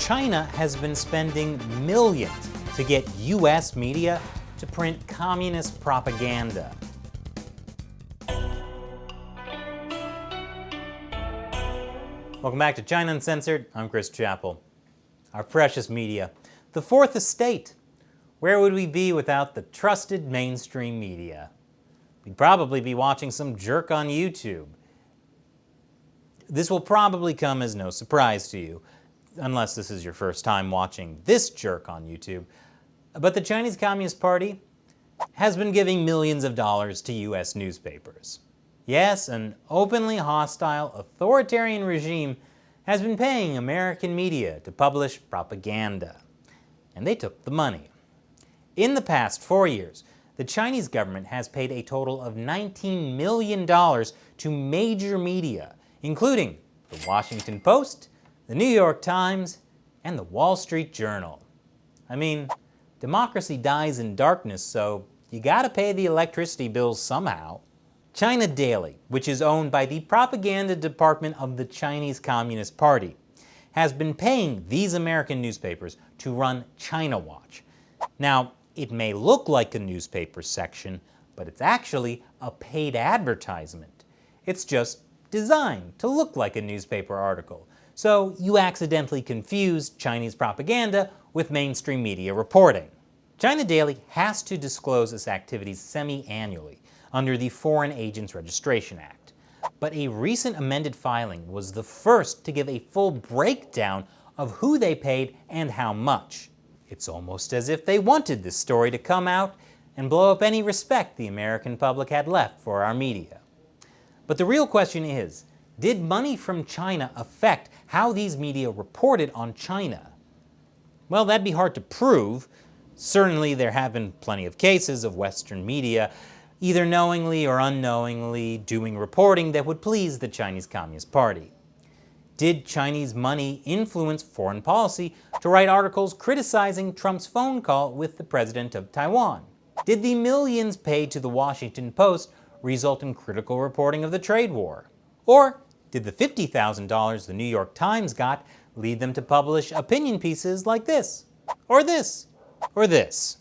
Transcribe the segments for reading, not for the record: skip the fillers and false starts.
China has been spending millions to get U.S. media to print communist propaganda. Welcome back to China Uncensored. I'm Chris Chappell. Our precious media, the fourth estate. Where would we be without the trusted mainstream media? We'd probably be watching some jerk on YouTube. This will probably come as no surprise to you, unless this is your first time watching this jerk on YouTube. But the Chinese Communist Party has been giving millions of dollars to U.S. newspapers. Yes, an openly hostile, authoritarian regime has been paying American media to publish propaganda. And they took the money. In the past 4 years, the Chinese government has paid a total of $19 million to major media, including the Washington Post, the New York Times, and the Wall Street Journal. I mean, democracy dies in darkness, so you gotta pay the electricity bills somehow. China Daily, which is owned by the propaganda department of the Chinese Communist Party, has been paying these American newspapers to run China Watch. Now, it may look like a newspaper section, but it's actually a paid advertisement. It's just designed to look like a newspaper article, so you accidentally confuse Chinese propaganda with mainstream media reporting. China Daily has to disclose its activities semi-annually under the Foreign Agents Registration Act. But a recent amended filing was the first to give a full breakdown of who they paid and how much. It's almost as if they wanted this story to come out and blow up any respect the American public had left for our media. But the real question is, did money from China affect how these media reported on China? Well, that'd be hard to prove. Certainly there have been plenty of cases of Western media either knowingly or unknowingly doing reporting that would please the Chinese Communist Party. Did Chinese money influence foreign policy to write articles criticizing Trump's phone call with the president of Taiwan? Did the millions paid to the Washington Post result in critical reporting of the trade war? Or did the $50,000 the New York Times got lead them to publish opinion pieces like this, or this, or this?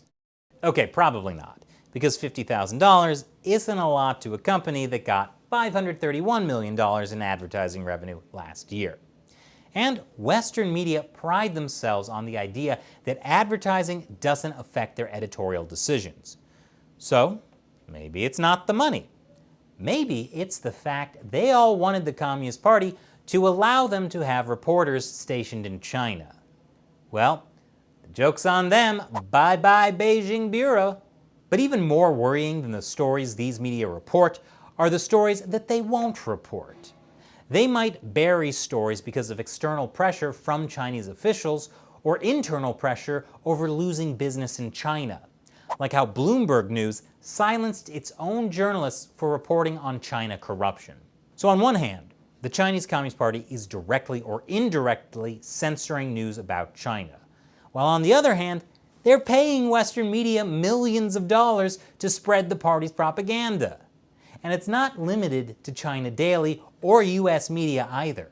Okay, probably not, because $50,000 isn't a lot to a company that got $531 million in advertising revenue last year. And Western media pride themselves on the idea that advertising doesn't affect their editorial decisions. So, maybe it's not the money. Maybe it's the fact they all wanted the Communist Party to allow them to have reporters stationed in China. Well, the joke's on them. Bye-bye Beijing Bureau. But even more worrying than the stories these media report are the stories that they won't report. They might bury stories because of external pressure from Chinese officials or internal pressure over losing business in China, like how Bloomberg News silenced its own journalists for reporting on China corruption. So on one hand, the Chinese Communist Party is directly or indirectly censoring news about China, while on the other hand, they're paying Western media millions of dollars to spread the party's propaganda. And it's not limited to China Daily or U.S. media either.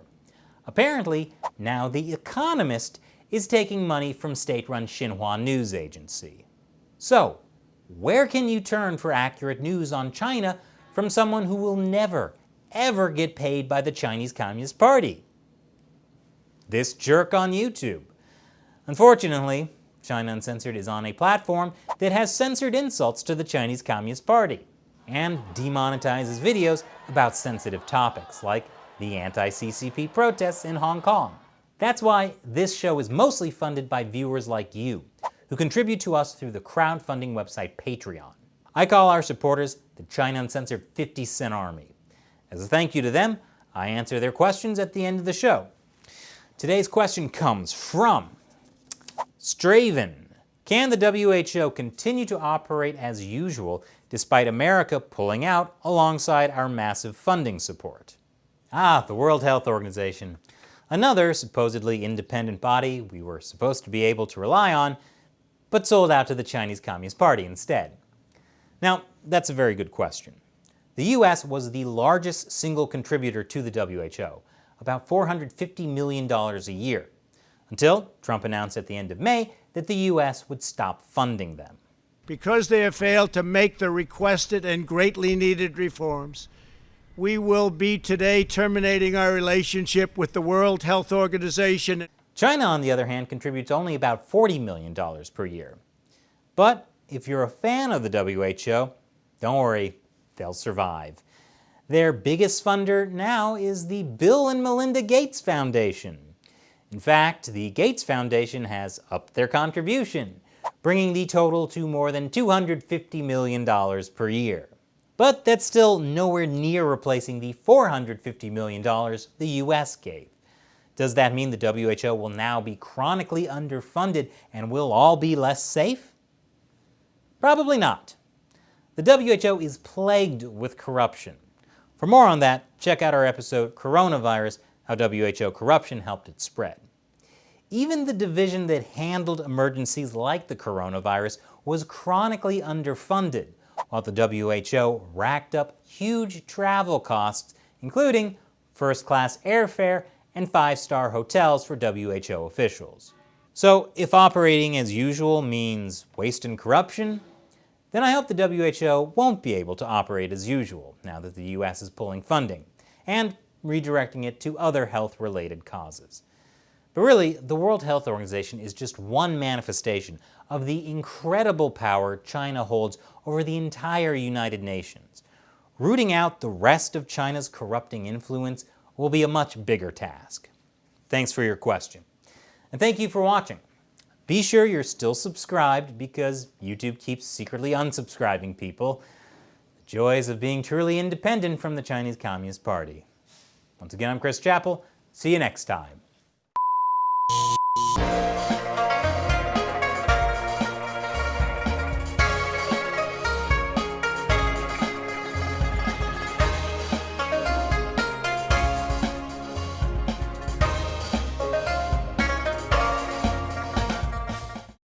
Apparently, now The Economist is taking money from state-run Xinhua News Agency. So, where can you turn for accurate news on China from someone who will never, ever get paid by the Chinese Communist Party? This jerk on YouTube. Unfortunately, China Uncensored is on a platform that has censored insults to the Chinese Communist Party and demonetizes videos about sensitive topics like the anti-CCP protests in Hong Kong. That's why this show is mostly funded by viewers like you, who contribute to us through the crowdfunding website Patreon. I call our supporters the China Uncensored 50-Cent Army. As a thank you to them, I answer their questions at the end of the show. Today's question comes from Straven. Can the WHO continue to operate as usual despite America pulling out alongside our massive funding support? The World Health Organization. Another supposedly independent body we were supposed to be able to rely on, but sold out to the Chinese Communist Party instead. Now, that's a very good question. The U.S. was the largest single contributor to the WHO, about $450 million a year, until Trump announced at the end of May that the U.S. would stop funding them. Because they have failed to make the requested and greatly needed reforms, we will be today terminating our relationship with the World Health Organization. China, on the other hand, contributes only about $40 million per year. But if you're a fan of the WHO, don't worry, they'll survive. Their biggest funder now is the Bill and Melinda Gates Foundation. In fact, the Gates Foundation has upped their contribution, bringing the total to more than $250 million per year. But that's still nowhere near replacing the $450 million the U.S. gave. Does that mean the WHO will now be chronically underfunded and we'll all be less safe? Probably not. The WHO is plagued with corruption. For more on that, check out our episode, Coronavirus, How WHO Corruption Helped It Spread. Even the division that handled emergencies like the coronavirus was chronically underfunded, while the WHO racked up huge travel costs, including first-class airfare and five-star hotels for WHO officials. So if operating as usual means waste and corruption, then I hope the WHO won't be able to operate as usual now that the US is pulling funding and redirecting it to other health-related causes. But really, the World Health Organization is just one manifestation of the incredible power China holds over the entire United Nations. Rooting out the rest of China's corrupting influence will be a much bigger task. Thanks for your question. And thank you for watching. Be sure you're still subscribed because YouTube keeps secretly unsubscribing people. The joys of being truly independent from the Chinese Communist Party. Once again, I'm Chris Chappell. See you next time.